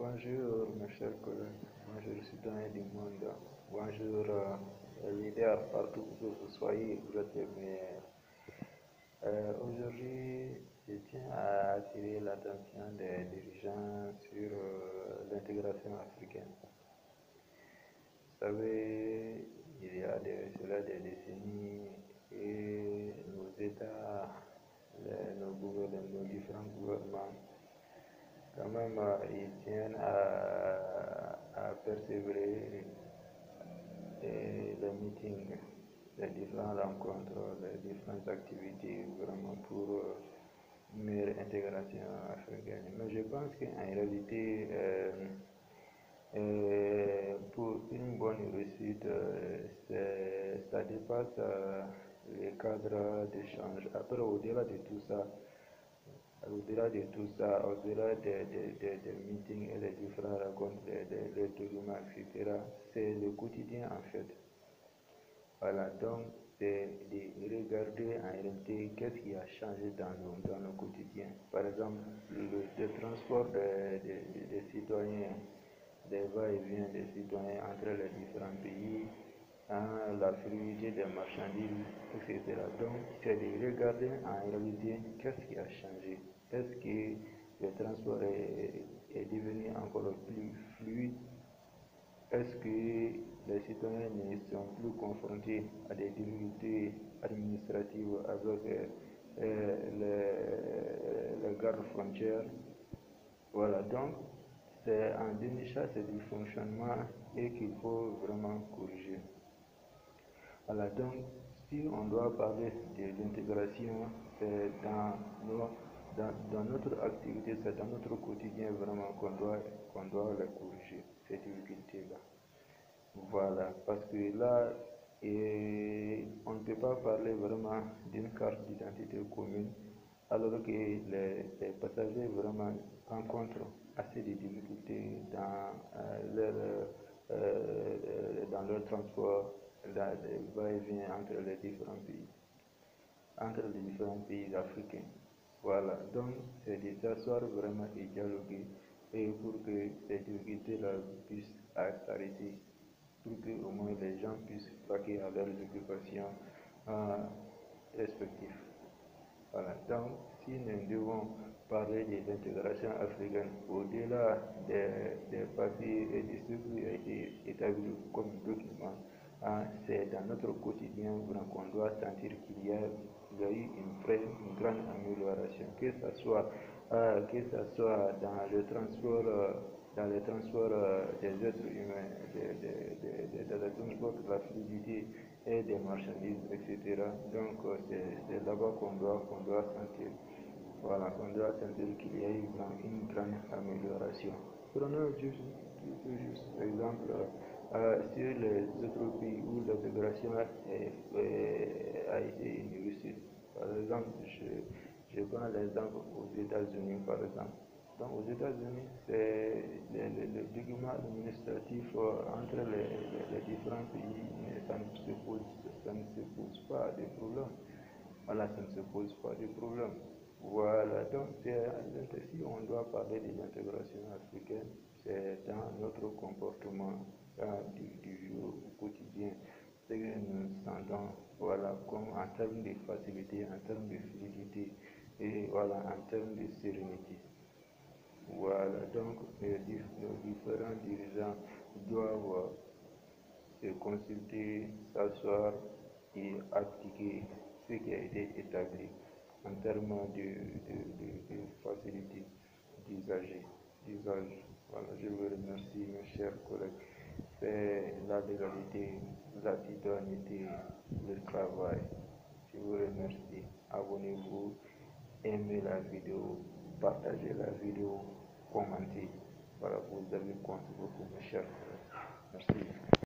Bonjour mes chers collègues, bonjour citoyens du monde, bonjour leaders partout où vous soyez, vous êtes les meilleurs. Aujourd'hui, je tiens à attirer l'attention des dirigeants sur l'intégration africaine. Vous savez, il y a cela des décennies et nos États, nos différents gouvernements, quand même, ils tiennent à persévérer les meetings, les différentes rencontres, les différentes activités, vraiment pour une meilleure intégration africaine. Mais je pense qu'en réalité, pour une bonne réussite, ça dépasse les cadres d'échange. Après, au-delà de tout ça, au-delà des meetings et les différentes rencontres, les documents, etc., c'est le quotidien en fait. Voilà, donc c'est de regarder en réalité qu'est-ce qui a changé dans le quotidien. Par exemple, le transport des citoyens, des va-et-vient des citoyens entre les différents pays, la fluidité des marchandises, etc. Donc, c'est de regarder en réalité qu'est-ce qui a changé. Est-ce que le transport est devenu encore plus fluide? Est-ce que les citoyens ne sont plus confrontés à des difficultés administratives avec les gardes frontières? Voilà, donc c'est en dénichant ces dysfonctionnements et qu'il faut vraiment corriger. Voilà, donc si on doit parler de l'intégration, c'est dans notre activité, c'est dans notre quotidien vraiment qu'on doit les corriger, ces difficultés-là. Voilà, parce que là, on ne peut pas parler vraiment d'une carte d'identité commune, alors que les passagers vraiment rencontrent assez de difficultés dans leur transport, va-et-vient entre les différents pays africains. Voilà, donc c'est de s'asseoir vraiment et dialoguer et pour que ces difficultés-là puissent s'arrêter, pour que au moins les gens puissent vaquer à leurs occupations respectives. Voilà, donc si nous devons parler de l'intégration africaine au-delà des papiers et de ce qui a été établi comme document, c'est dans notre quotidien qu'on doit sentir qu'il y a eu une grande amélioration, que ce soit dans le transport, des êtres humains, dans le transport de la fluidité et des marchandises, etc. Donc c'est là-bas qu'on doit sentir, voilà, qu'on doit sentir qu'il y a eu une grande amélioration. Prenons juste exemple sur les autres pays où l'intégration a été une réussite. Par exemple, je prends l'exemple aux États-Unis, par exemple. Donc aux États-Unis, c'est le document administratif entre les différents pays, ça ne se pose pas de problème. Voilà, ça ne se pose pas de problème. Voilà, donc si on doit parler de l'intégration africaine, c'est dans notre comportement du jour au quotidien, ce que nous sentons, voilà, comme en termes de facilité, en termes de fluidité et voilà, en termes de sérénité. Voilà, donc nos différents dirigeants doivent se consulter, s'asseoir et appliquer ce qui a été établi en termes de facilité d'usage. Voilà, je vous remercie, mes chers collègues. C'est la légalité, la citoyenneté, le travail. Je vous remercie. Abonnez-vous, aimez la vidéo, partagez la vidéo, commentez. Voilà, vous avez compte beaucoup, mes chers collègues. Merci.